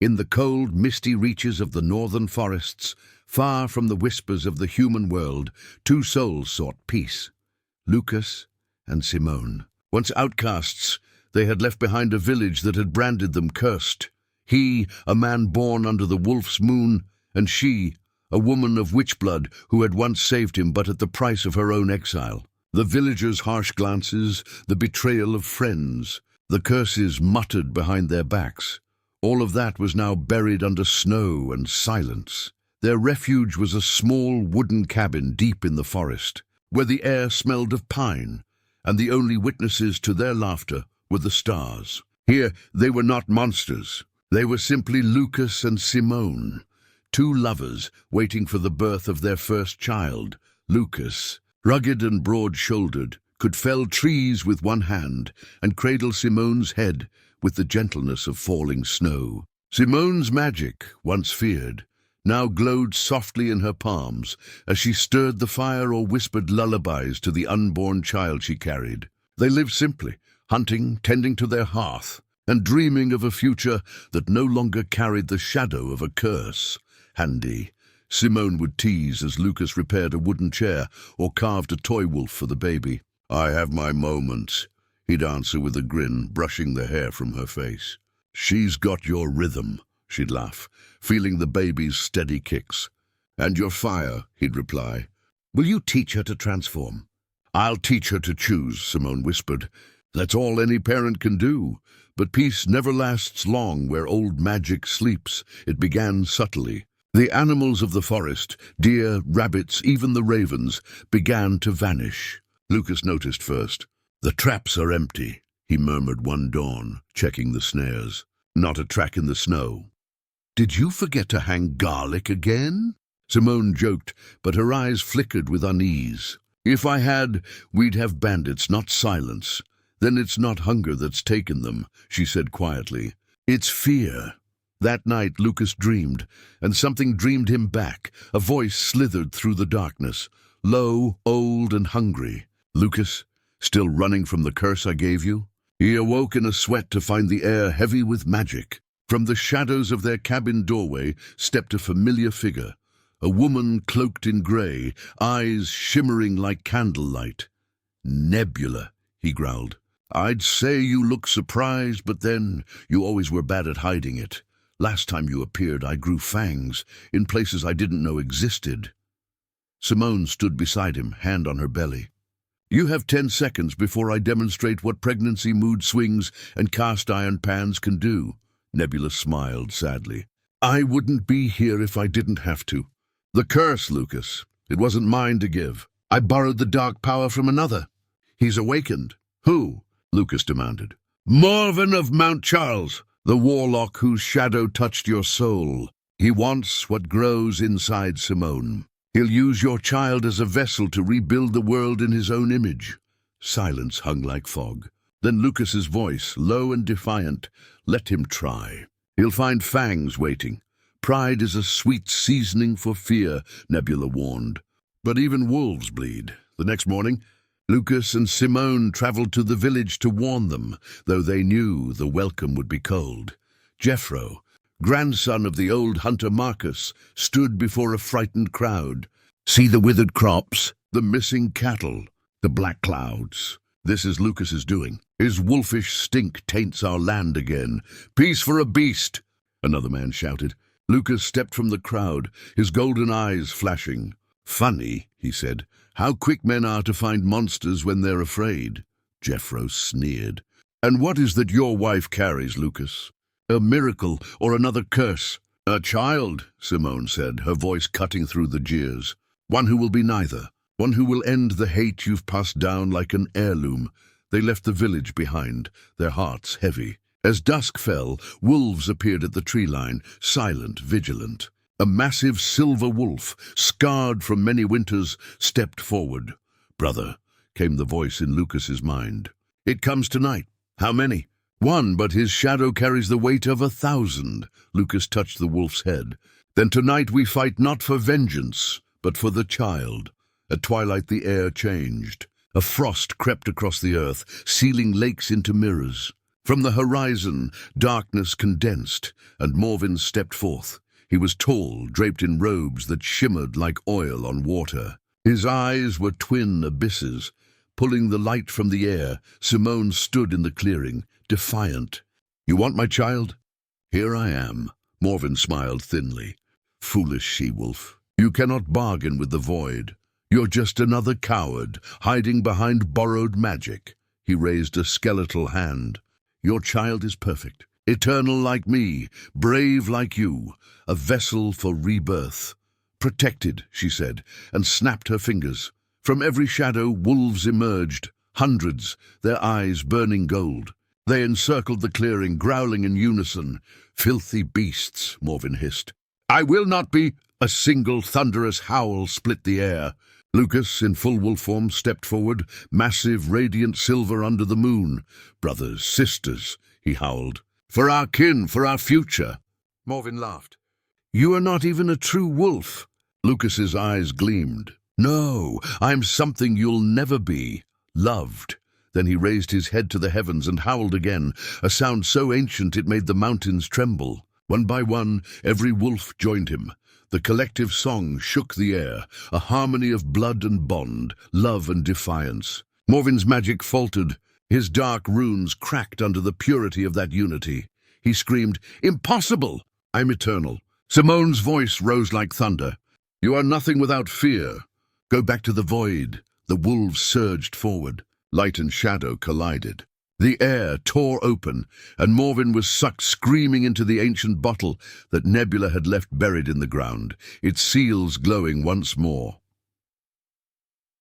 In the cold, misty reaches of the northern forests, far from the whispers of the human world, two souls sought peace, Lucas and Simone. Once outcasts, they had left behind a village that had branded them cursed. He, a man born under the wolf's moon, and she, a woman of witch blood who had once saved him but at the price of her own exile. The villagers' harsh glances, the betrayal of friends, the curses muttered behind their backs. All of that was now buried under snow and silence. Their refuge was a small wooden cabin deep in the forest, where the air smelled of pine, and the only witnesses to their laughter were the stars. Here they were not monsters. They were simply Lucas and Simone, two lovers waiting for the birth of their first child. Lucas, rugged and broad-shouldered, could fell trees with one hand and cradle Simone's head with the gentleness of falling snow. Simone's magic, once feared, now glowed softly in her palms as she stirred the fire or whispered lullabies to the unborn child she carried. They lived simply, hunting, tending to their hearth, and dreaming of a future that no longer carried the shadow of a curse. Handy, Simone would tease as Lucas repaired a wooden chair or carved a toy wolf for the baby. "I have my moments," he'd answer with a grin, brushing the hair from her face. "She's got your rhythm," she'd laugh, feeling the baby's steady kicks. "And your fire," he'd reply. "Will you teach her to transform?" "I'll teach her to choose," Simone whispered. "That's all any parent can do. But peace never lasts long where old magic sleeps. It began subtly. The animals of the forest, deer, rabbits, even the ravens, began to vanish. Lucas noticed first. "The traps are empty," he murmured one dawn, checking the snares. Not a track in the snow. "Did you forget to hang garlic again?" Simone joked, but her eyes flickered with unease. "If I had, we'd have bandits, not silence. Then it's not hunger that's taken them," she said quietly. "It's fear." That night Lucas dreamed, and something dreamed him back. A voice slithered through the darkness, low, old, and hungry. "Lucas, still running from the curse I gave you?" He awoke in a sweat to find the air heavy with magic. From the shadows of their cabin doorway stepped a familiar figure, a woman cloaked in gray, eyes shimmering like candlelight. "Nebula," he growled. "I'd say you look surprised, but then you always were bad at hiding it. Last time you appeared, I grew fangs in places I didn't know existed." Simone stood beside him, hand on her belly. "You have 10 seconds before I demonstrate what pregnancy mood swings and cast iron pans can do." Nebula smiled sadly. "I wouldn't be here if I didn't have to. The curse, Lucas. It wasn't mine to give. I borrowed the dark power from another. He's awakened." "Who?" Lucas demanded. "Morven of Mount Charles, the warlock whose shadow touched your soul. He wants what grows inside Simone. He'll use your child as a vessel to rebuild the world in his own image." Silence hung like fog. Then Lucas's voice, low and defiant, "Let him try. He'll find fangs waiting. Pride is a sweet seasoning for fear," Nebula warned. "But even wolves bleed." The next morning, Lucas and Simone traveled to the village to warn them, though they knew the welcome would be cold. Jethro, grandson of the old hunter Marcus, stood before a frightened crowd. "See the withered crops, the missing cattle, the black clouds. This is Lucas's doing. His wolfish stink taints our land again. Peace for a beast!" another man shouted. Lucas stepped from the crowd, his golden eyes flashing. "Funny," he said, "how quick men are to find monsters when they're afraid." Jethro sneered. "And what is that your wife carries, Lucas? A miracle or another curse?" "A child," Simone said, her voice cutting through the jeers. "One who will be neither. One who will end the hate you've passed down like an heirloom." They left the village behind, their hearts heavy. As dusk fell, wolves appeared at the tree line, silent, vigilant. A massive silver wolf, scarred from many winters, stepped forward. "Brother," came the voice in Lucas's mind. "It comes tonight. How many?" "One, but his shadow carries the weight of 1,000. Lucas touched the wolf's head. "Then tonight we fight not for vengeance, but for the child." At twilight the air changed. A frost crept across the earth, sealing lakes into mirrors. From the horizon, darkness condensed, and Morven stepped forth. He was tall, draped in robes that shimmered like oil on water. His eyes were twin abysses. Pulling the light from the air, Simone stood in the clearing, defiant. "You want my child? Here I am." Morven smiled thinly. "Foolish she-wolf. You cannot bargain with the void. You're just another coward, hiding behind borrowed magic." He raised a skeletal hand. "Your child is perfect, eternal like me, brave like you, a vessel for rebirth." "Protected," she said, and snapped her fingers. From every shadow, wolves emerged, hundreds, their eyes burning gold. They encircled the clearing, growling in unison. "Filthy beasts," Morven hissed. "I will not be—" A single thunderous howl split the air. Lucas, in full wolf form, stepped forward, massive, radiant silver under the moon. "Brothers, sisters," he howled. "For our kin, for our future." Morven laughed. "You are not even a true wolf." Lucas's eyes gleamed. "No, I'm something you'll never be. Loved." Then he raised his head to the heavens and howled again, a sound so ancient it made the mountains tremble. One by one, every wolf joined him. The collective song shook the air, a harmony of blood and bond, love and defiance. Morven's magic faltered. His dark runes cracked under the purity of that unity. He screamed, "Impossible! I'm eternal." Simone's voice rose like thunder. "You are nothing without fear. Go back to the void." The wolves surged forward. Light and shadow collided. The air tore open, and Morven was sucked screaming into the ancient bottle that Nebula had left buried in the ground, its seals glowing once more.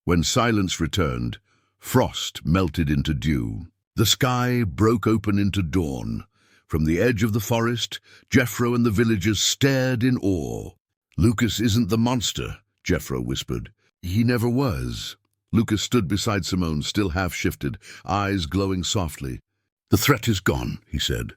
When silence returned, frost melted into dew. The sky broke open into dawn. From the edge of the forest, Jeffro and the villagers stared in awe. "Lucas isn't the monster," Jeffro whispered. "He never was." Lucas stood beside Simone, still half-shifted, eyes glowing softly. "The threat is gone," he said.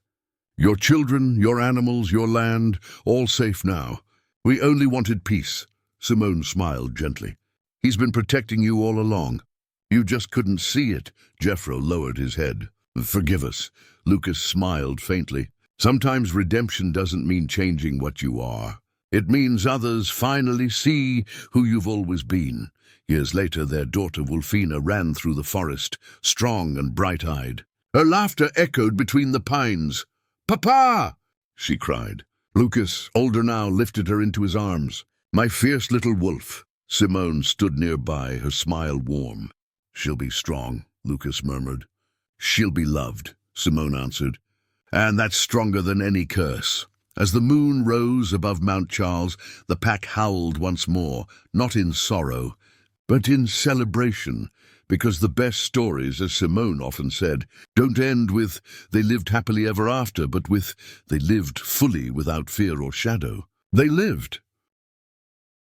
"Your children, your animals, your land, all safe now. We only wanted peace." Simone smiled gently. "He's been protecting you all along. You just couldn't see it." Jeffro lowered his head. "Forgive us." Lucas smiled faintly. "Sometimes redemption doesn't mean changing what you are. It means others finally see who you've always been." Years later, their daughter Wolfina ran through the forest, strong and bright-eyed. Her laughter echoed between the pines. "Papa!" she cried. Lucas, older now, lifted her into his arms. "My fierce little wolf." Simone stood nearby, her smile warm. "She'll be strong," Lucas murmured. "She'll be loved," Simone answered. "And that's stronger than any curse." As the moon rose above Mount Charles, the pack howled once more, not in sorrow, but in celebration, because the best stories, as Simone often said, don't end with "they lived happily ever after," but with "they lived fully without fear or shadow." They lived,